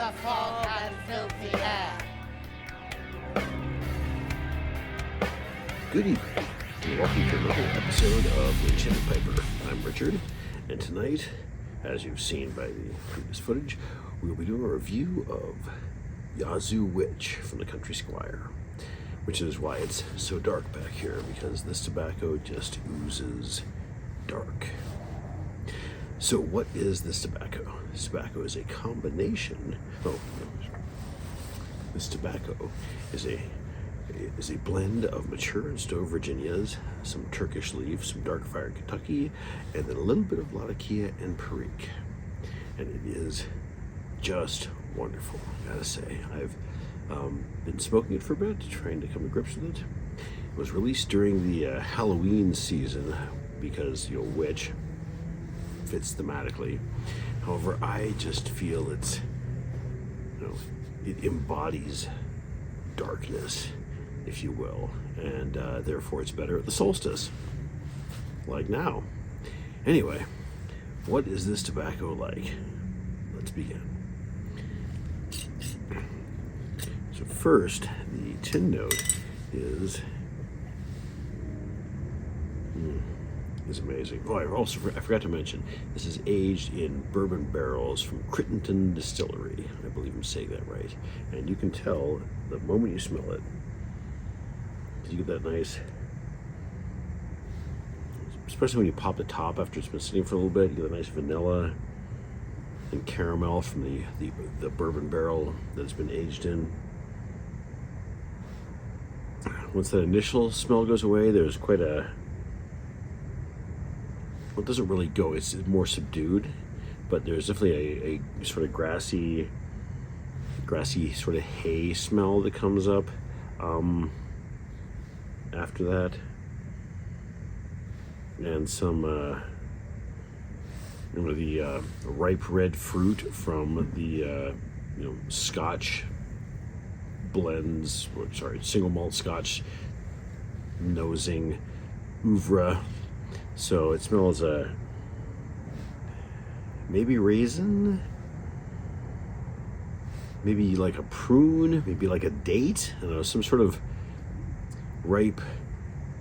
the fog and filthy air. Good evening, and welcome to another episode of Enchanted Piper. I'm Richard, and tonight, as you've seen by the previous footage, we'll be doing a review of Yazoo Witch from the Country Squire, which is why it's so dark back here, because this tobacco just oozes dark. So what is this tobacco? This tobacco is a combination. This tobacco is a blend of mature and stowe Virginias, some Turkish leaf, some dark fire Kentucky, and then a little bit of Latakia and Perique. And it is just wonderful, I gotta say. I've been smoking it for a bit, trying to come to grips with it. It was released during the Halloween season because, witch fits thematically. However, I just feel it embodies darkness, if you will, and therefore it's better at the solstice, like now. Anyway, what is this tobacco like? Let's begin. So first, the tin note is amazing. Oh, I forgot to mention, this is aged in bourbon barrels from Crittenton Distillery. I believe I'm saying that right. And you can tell the moment you smell it. You get that nice, especially when you pop the top after it's been sitting for a little bit, you get a nice vanilla and caramel from the bourbon barrel that it's been aged in. Once that initial smell goes away, there's quite a, well, it doesn't really go, it's more subdued, but there's definitely a sort of grassy sort of hay smell that comes up after that, and some the ripe red fruit from the Scotch blends, single malt Scotch nosing oeuvre. So it smells maybe raisin, maybe like a prune, maybe like a date. I don't know, some sort of ripe,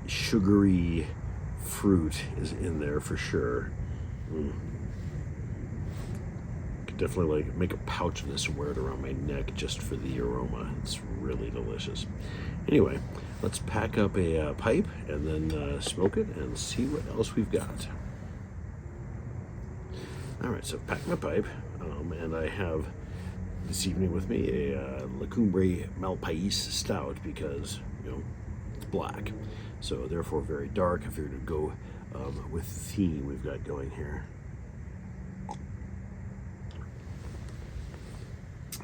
sugary fruit is in there for sure. Could definitely make a pouch of this and wear it around my neck just for the aroma. It's really delicious. Anyway, let's pack up a pipe and then smoke it and see what else we've got. All right, so pack my pipe, and I have this evening with me a La Cumbre Malpais Stout because it's black, so therefore very dark. I figured to go with the theme we've got going here.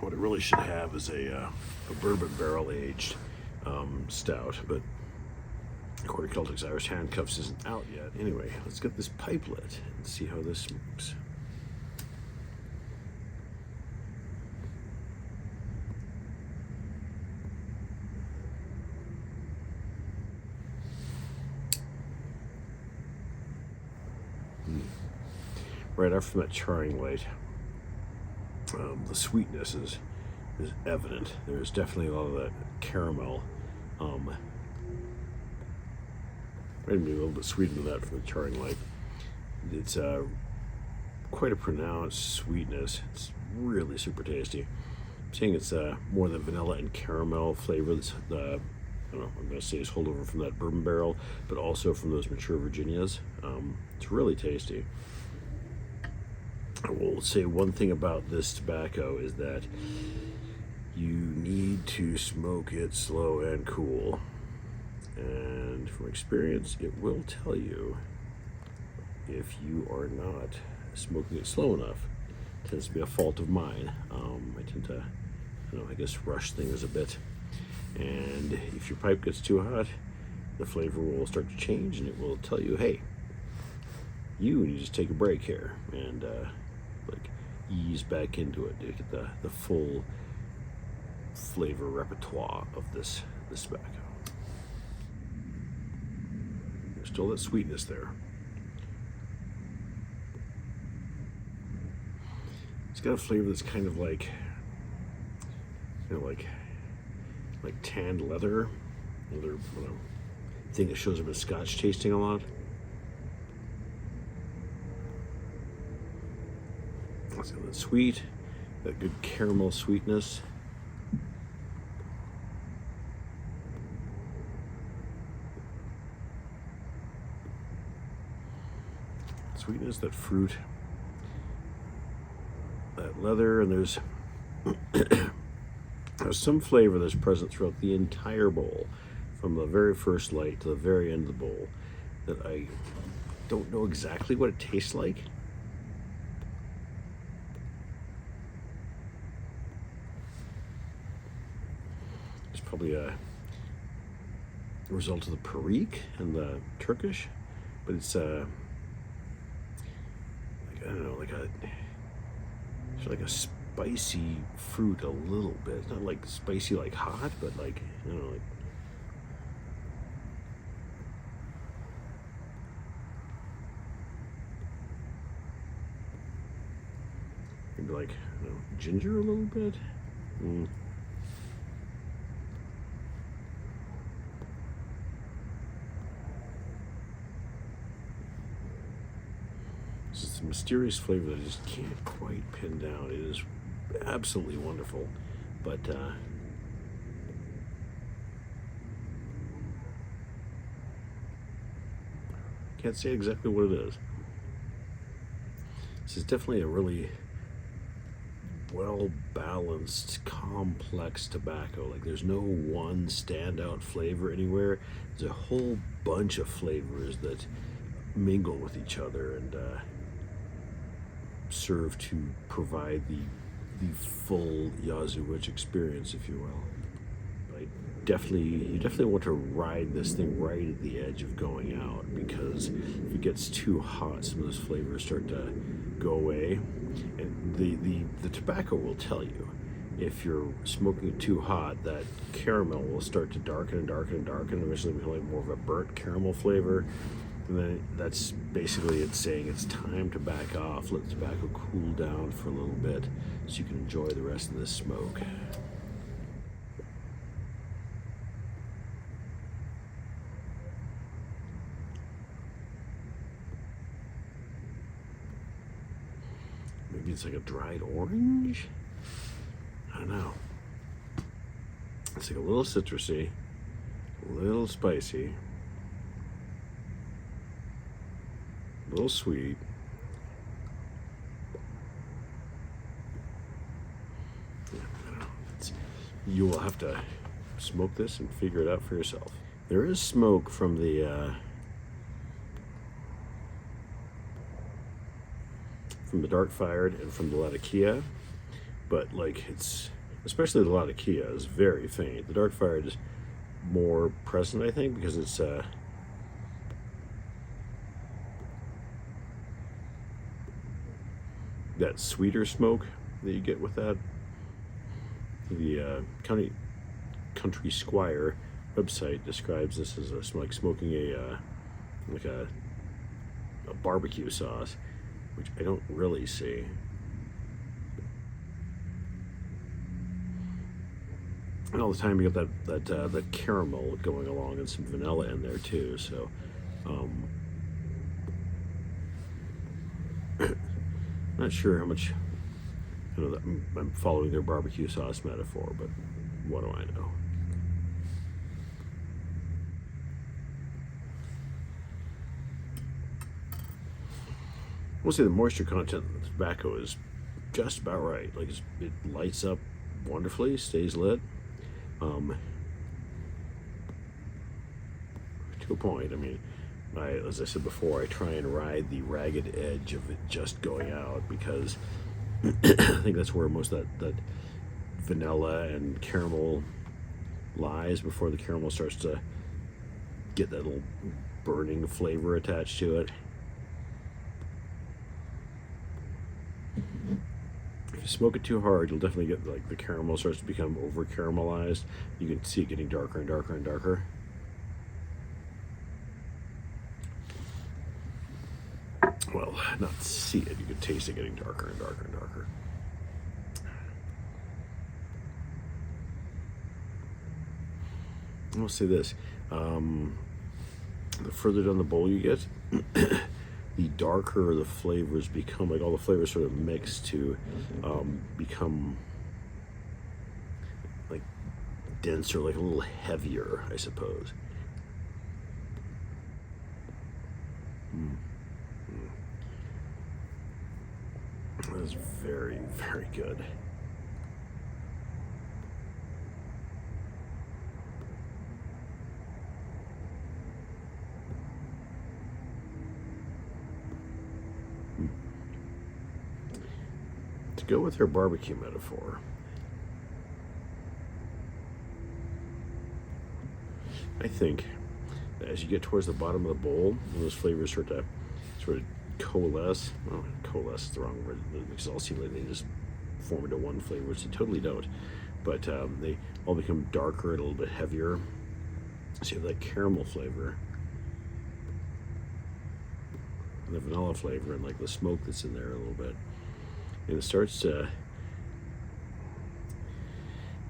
What it really should have is a bourbon barrel aged stout, but according to Celtic's Irish Handcuffs isn't out yet. Anyway, let's get this pipe lit and see how this smokes. Right after that charring light, the sweetness is evident. There's definitely a lot of that caramel. Maybe a little bit sweeter than that from the charring light. It's quite a pronounced sweetness. It's really super tasty. I'm saying it's more than vanilla and caramel flavor. That's I'm going to say is holdover from that bourbon barrel, but also from those mature Virginias. It's really tasty. I will say one thing about this tobacco is that you need to smoke it slow and cool. And from experience, it will tell you if you are not smoking it slow enough. It tends to be a fault of mine. I tend to, rush things a bit. And if your pipe gets too hot, the flavor will start to change, and it will tell you, hey, you need to take a break here and ease back into it to get the full flavor repertoire of this tobacco. There's still that sweetness there. It's got a flavor that's kind of like like tanned leather, another thing that shows up in Scotch tasting a lot. It's got that sweet, that good caramel sweetness. Sweetness, that fruit, that leather, and there's some flavor that's present throughout the entire bowl, from the very first light to the very end of the bowl, that I don't know exactly what it tastes like. It's probably a result of the Perique and the Turkish, but it's I don't know, it's like a spicy fruit a little bit. It's not like spicy like hot, but like, I don't know, like maybe like, I don't know, ginger a little bit. It's a mysterious flavor that I just can't quite pin down. It is absolutely wonderful, but can't say exactly what it is. This is definitely a really well-balanced, complex tobacco. Like, there's no one standout flavor anywhere. There's a whole bunch of flavors that mingle with each other and serve to provide the full Yazoo Witch experience, if you will. You definitely want to ride this thing right at the edge of going out, because if it gets too hot, some of those flavors start to go away. And the tobacco will tell you, if you're smoking it too hot, that caramel will start to darken and darken and darken, eventually become like more of a burnt caramel flavor. And then that's basically it saying it's time to back off, let the tobacco cool down for a little bit so you can enjoy the rest of this smoke. Maybe it's like a dried orange? I don't know. It's like a little citrusy, a little spicy, a little sweet. Yeah, I don't know. You will have to smoke this and figure it out for yourself. There is smoke from the dark fired and from the Latakia, but like, it's especially the Latakia is very faint. The dark fired is more present, I think, because it's that sweeter smoke that you get with that. The Country Squire website describes this as like smoking a barbecue sauce, which I don't really see. And all the time you get that caramel going along and some vanilla in there too. So not sure how much, that I'm following their barbecue sauce metaphor, but what do I know? We'll say the moisture content of the tobacco is just about right. Like, it lights up wonderfully, stays lit. To a point. I mean, as I said before, I try and ride the ragged edge of it just going out, because I think that's where most of that vanilla and caramel lies before the caramel starts to get that little burning flavor attached to it. If you smoke it too hard, you'll definitely get, like, the caramel starts to become over caramelized. You can see it getting darker and darker and darker. Well, not see it, you can taste it getting darker and darker and darker. I'll say this. The further down the bowl you get, the darker the flavors become. Like all the flavors sort of mix to become like denser, like a little heavier, I suppose. That's very, very good. To go with her barbecue metaphor, I think that as you get towards the bottom of the bowl, and those flavors start to sort of coalesce. Well, coalesce is the wrong word, because I'll see like they just form into one flavor, which they totally don't. But they all become darker and a little bit heavier. So you have that caramel flavor, and the vanilla flavor, and like the smoke that's in there a little bit. And it starts to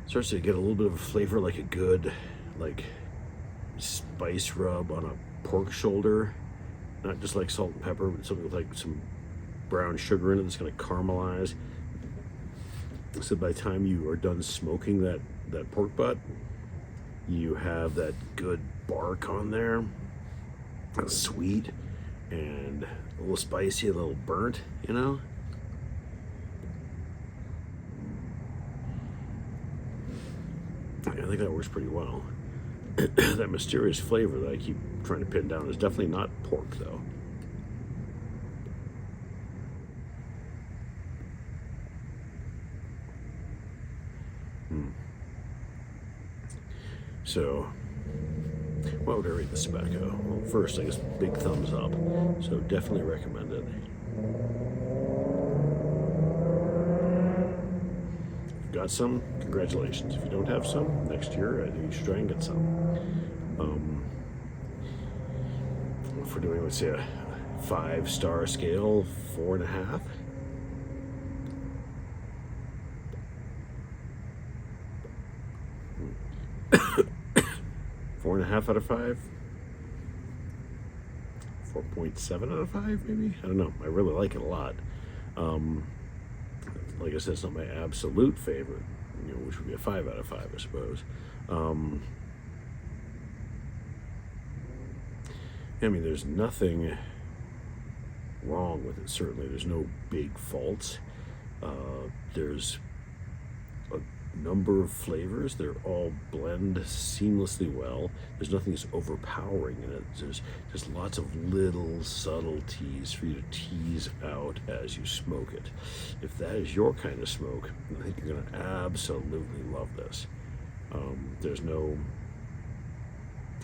get a little bit of a flavor, like a good like spice rub on a pork shoulder, not just like salt and pepper, but something with like some brown sugar in it that's going to caramelize. So by the time you are done smoking that pork butt, you have that good bark on there, that's sweet and a little spicy, a little burnt, you know. I think that works pretty well. That mysterious flavor that I keep trying to pin down is definitely not pork, though. So, what would I rate this tobacco? Well, first, I guess big thumbs up. So definitely recommend it. Got some? Congratulations. If you don't have some, next year I think you should try and get some. If we're doing, let's say, a 5-star scale, 4.5. Four and a half out of 5. 4.7 out of 5, maybe. I don't know. I really like it a lot. Like I said, it's not my absolute favorite, you know, which would be a 5 out of 5, I suppose. I mean, there's nothing wrong with it, certainly. There's no big faults. There's a number of flavors. They're all blend seamlessly well. There's nothing that's overpowering in it. There's just lots of little subtleties for you to tease out as you smoke it. If that is your kind of smoke, I think you're going to absolutely love this. There's no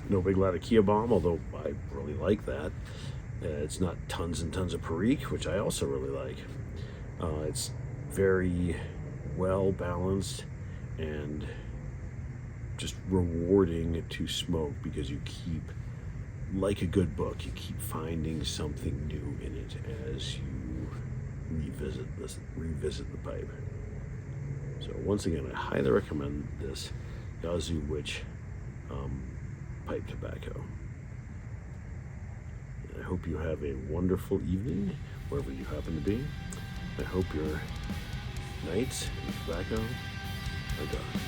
big Latakia bomb, although I really like that. It's not tons and tons of Perique, which I also really like. It's very well balanced and just rewarding to smoke, because you keep, like a good book, you keep finding something new in it as you revisit the pipe. So once again, I highly recommend this Yazoo Witch pipe tobacco. I hope you have a wonderful evening wherever you happen to be. I hope your nights and tobacco are done.